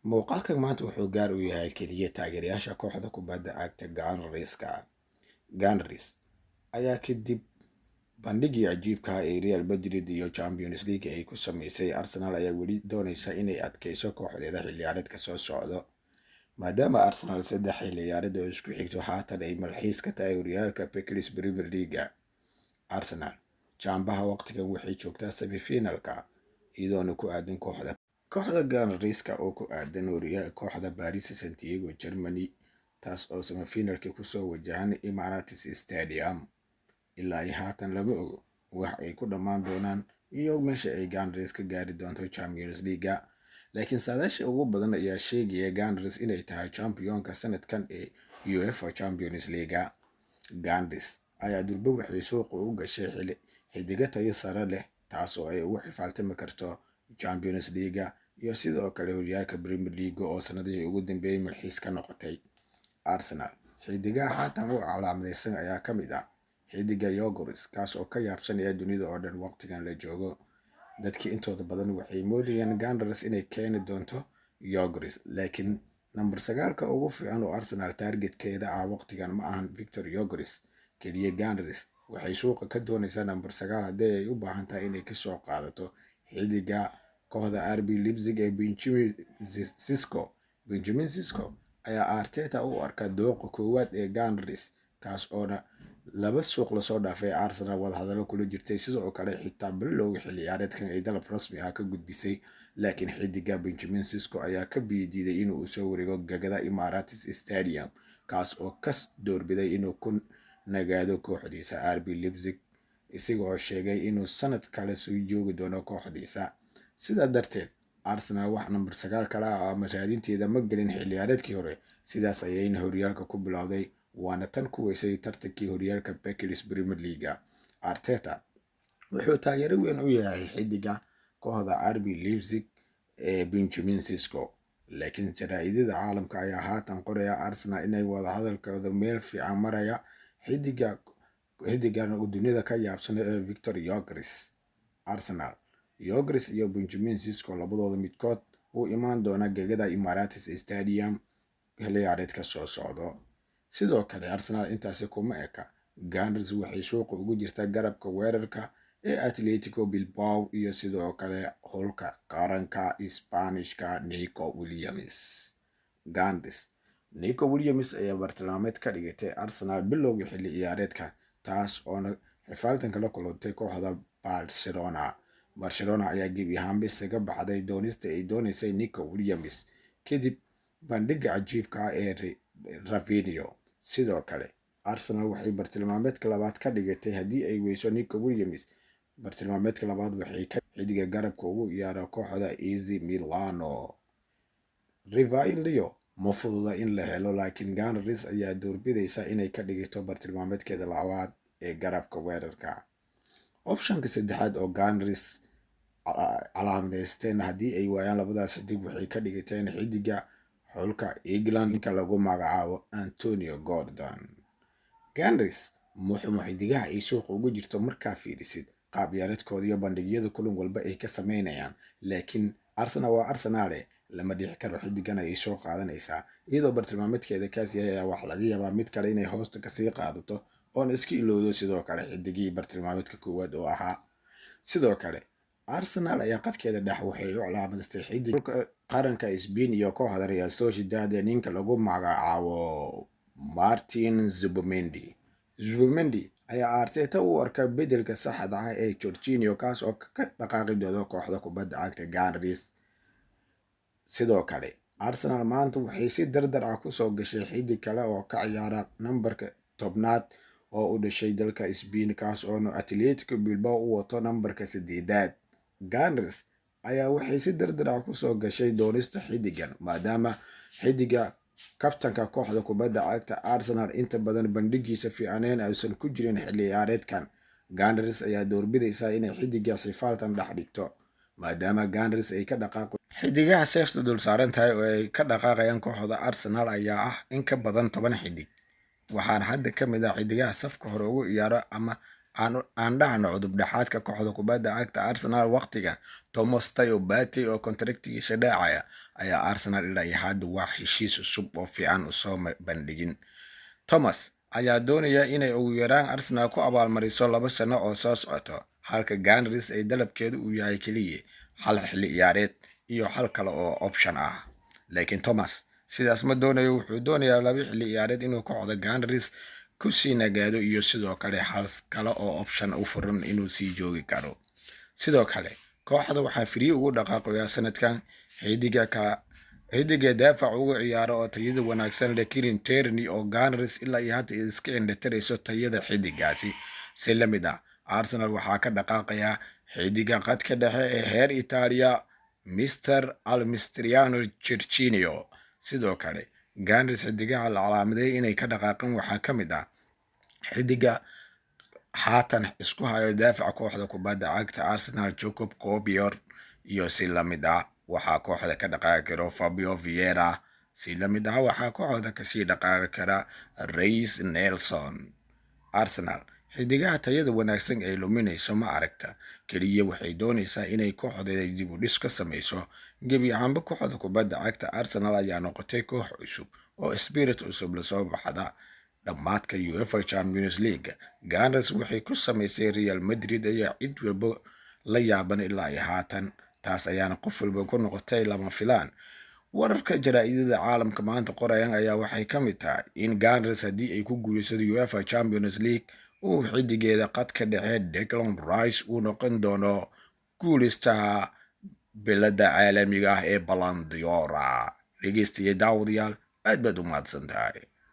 Muuqaalkan maanta wuxuu gaar u yahay keliya taageerayaasha kooxda kubadda cagta Gunners ayaa kadib bandhigii cajiibka ah ee Real Madrid iyo Champions League ay ku sameysay Arsenal ayaa weli doonaysa inay adkeyso kooxdeeda xilli ciyaareedka soo socda maadaama Arsenal 3 xilli ciyaareed oo isku xigto haatan ay malxiis ka tahay horyaalka English Premier League. Arsenal jaambaha waqtigan waxay joogtaa semi-finalka iyadoona ku aadan kooxda Gunners oo ku aadan horyaalka kooxda Paris Saint-Germain Germany, taas oo semifinalka kusoo wajahan Emirates Stadium. ilaa haatan lama ogo wax ay ku dhammaan doonaan iyo meesha ay Gunners ka gaari doonto Champions League, laakiin saadaasha ugu badan ayaa sheegaya Gunners inay tahay championka sanadkan ee UEFA Champions League. Gunners ayaa durba waxay suuqa u gashay xidiga tayo sare leh, taas oo ay ugu xifaaltami karto Champions League iyo sidoo kale horyaalka Premier League oo sanadihii ugu dambeeyay malxiis ka noqotay. Arsenal xidigaha haatan u calaamadeysan ayaa ka mid ah xidiga Lloris, kaas oo ka yaabsanaya dunida oo dhan waqtigan la joogo. Dadkii intooda badan waxay moodayeen Gunners inay keeni doonto Lloris, laakiin number 9 ugu fiican oo Arsenal targetkeeda ah waqtigan ma ahan Victor Lloris keliya. Gunners waxay suuqa ka doonaysaa number 9 haddii ay u baahan tahay inay ka soo qaadato xidiga kooxda RB Leipzig ee Benjamin Sesko ayaa Arteta u arka dooqa koowaad ee Gunners, kaas oona laba suuq lasoo dhaafay Arsenal wadahadalo kula jirtay, sidoo kale xitaa bilowga xilli ciyaareedkan ay dalab rasmi ah ka gudbisay, laakiin xidiga Benjamin Sesko ayaa ka biidiiday inuu soo wareego gagada Emirates Stadium, kaas oo ka doorbiday inuu ku nagaado kooxdiisa RB Leipzig, isagoo sheegay inuu sanad kale soo joogi doono kooxdiisa. sidaa darteed Arsenal wax number 9 kale ah ama raadinteeda ma gelin xilli ciyaareedkii hore, sidaas ayayna horyaalka ku bilowday, waana tan ku weysay tartankii horyaalka English Premier League. Arteta wuxuu taageero weyn u yahay xidiga kooxda RB Leipzig ee Benjamin Sesko, laakiin jaraa'idada caalamka ayaa haatan qoraya Arsenal inay wadahadalkooda meel fiican maraya xidigan dunida ka yaabsan ee Victor Lloris. Arsenal Lloris iyo Benjamin Sesko labadooda midkood uu imaan doona gagada Emirates Stadium xilli ciyaareedka soo socdo. Sidoo kale Arsenal intaasi kuma eka, Gunners waxay suuqa ugu jirtaa garabka weerarka ee Atletico Bilbao iyo sidoo kale xulka qaranka Isbaanishka Nico Williams. Gunners Nico Williams ayaa bartilmaameed ka dhigatay Arsenal bilowgii xilli ciyaareedka, taas oona xifaaltanka la kulantay kooxda Barcelona ayaa gebi ahaanba isaga baxday doonista ay doonaysay Nico Williams kadib bandhiga cajiibka ah ee Rafinha. Sidoo kale Arsenal waxay bartilmaameedka labaad ka dhigatay haddii ay weyso Nico Williams. Bartilmaameedka labaad waxay ka xidiga garabka ugu ciyaara kooxda AC Milano. Rivaldo ma fududa in la helo, laakiin Gunners ayaa doorbidaysa inay ka dhigato bartilmaameedkeeda labaad ee garabka weerarka. Optionka saddexaad oo Gunners calaamadeysteen haddii ay waayaan labadaas xidig waxay ka dhigateen xidiga xulka England ninka lagu magacaabo Antonio Gordon. Gunners muxuu xidigaha ay suuqa ugu jirto markaa fiirisid qaab ciyaareedkooda iyo bandhigyada kulan walba ay ka sameynayaan, laakiin Arsenal waa Arsenal lama dhixi karo xidigan ay soo qaadanaysaa iyadoo bartilmaameedkeeda kaas yahay wax laga yaabaa mid kale inay hoosta ka sii qaadato oon iska ilowdo sidoo kale xidigii bartilmaameedka koowaad oo ahaa. sidoo kale Arsenal ayaa qadkeeda dhex waxay u calaamadeystay xidiga qaranka Spain iyo kooxda Real Sociedad ninka lagu magacaabo Martin Zubimendi ayaa Arteta u arka bedelka saxda ah ee Jorginho, kaas oo ka dhaqaaqi doono kooxda kubadda cagta Gunners. sidoo kale Arsenal maanta waxay si dardar ah ku soo gashay xidig kale oo ka ciyaara nambarka 10 oo u dhashay dalka Spain, kaas oo Atletico Bilbao u wato nambarka 8. Gunners ayaa waxay si dardar ah ku soo gashay doonista xidigan maadaama xidiga kabtanka kooxda kubadda cagta Arsenal inta badan bandhigiisa fiicneen aysan ku jirin xilli ciyaareedkan. Gunners ayaa doorbidaysa inay xidigaasi faltan dhex dhigto maadaama Gunners ay ka dhaqaaqo xidigaha seefta dul saaran tahay oo ay ka dhaqaaqayaan kooxda Arsenal ayaa ah in ka badan 10 xidig, waxaana hadda ka mid ah xidigaha safka hore ugu ciyaara ama aan dhahno cudub dhexaadka kooxda kubadda cagta Arsenal waqtiga Thomas Partey oo kontraktigiisa dhaacaya ayaa Arsenal ilaa iyo hadda wax heshiis cusub oo fiican u soo bandhigin. Thomas ayaa doonaya inay ugu yaraan Arsenal ku abaalmariso 2 sano oo soo socoto, halka Gunners ay dalabkeedu uu yahay kaliya hal xilli ciyaareed iyo hal kale oo option ah. Laakiin Thomas sidaas ma doonayo, wuxuu doonayaa 2 xilli ciyaareed inuu kooxda Gunners ku sii nagaado iyo sidoo kale hal kale oo option u furan inuu sii joogi karo. Sidoo kale kooxda waxaa free ugu dhaqaaqaya sanadkan xidiga daafac ugu ciyaaro oo tayada wanaagsan leh Kieran Tierney oo Gunners ilaa iyo hadda iska indhatirayso tayada xidigaasi. Si la mid ah, Arsenal waxaa ka dhaqaaqaya xidiga qadka dhexe ee heer Itaaliya Mr. Almistriano Jorginho. Sidoo kale Gunners xidigaha la calaamaday inay ka dhaqaaqan waxaa ka mid ah xidiga haatan isku hayo daafaca kooxda kubadda cagta Arsenal Jacob Kobior, iyo si la mid ah waxaa kooxda ka dhaqaaqi karo Fabio Vieira. Si la mid ah waxaa kooxda kasii dhaqaaqi kara Reiss Nelson. Arsenal xidigaha tayada wanaagsan ay luminayso ma aragta, kaliya waxay doonaysaa inay kooxdeeda dib u dhis ka samayso. Gebi ahaanba kooxda kubadda cagta Arsenal ayaa noqotay koox cusub oo spirit cusub lasoo baxda. Dhammaadka UEFA Champions League, Gunners waxay ku samaysay Real Madrid ayaa cid walba la yaaban ilaa iyo haatan. Taas ayaana qof walba ku noqotay lama filaan. Wararka jaraa'idada caalamka maanta qorayaan ayaa waxay ka mid tahay in Gunners haddii ay ku guulaysato UEFA Champions League uu xidigeeda qadka dhexe Declan Rice uu noqon doono guulaystaha bilada caalamiga ah ee Ballon d'Or. Dhegeystayaal daawadayaal aad baad u mahadsantahay.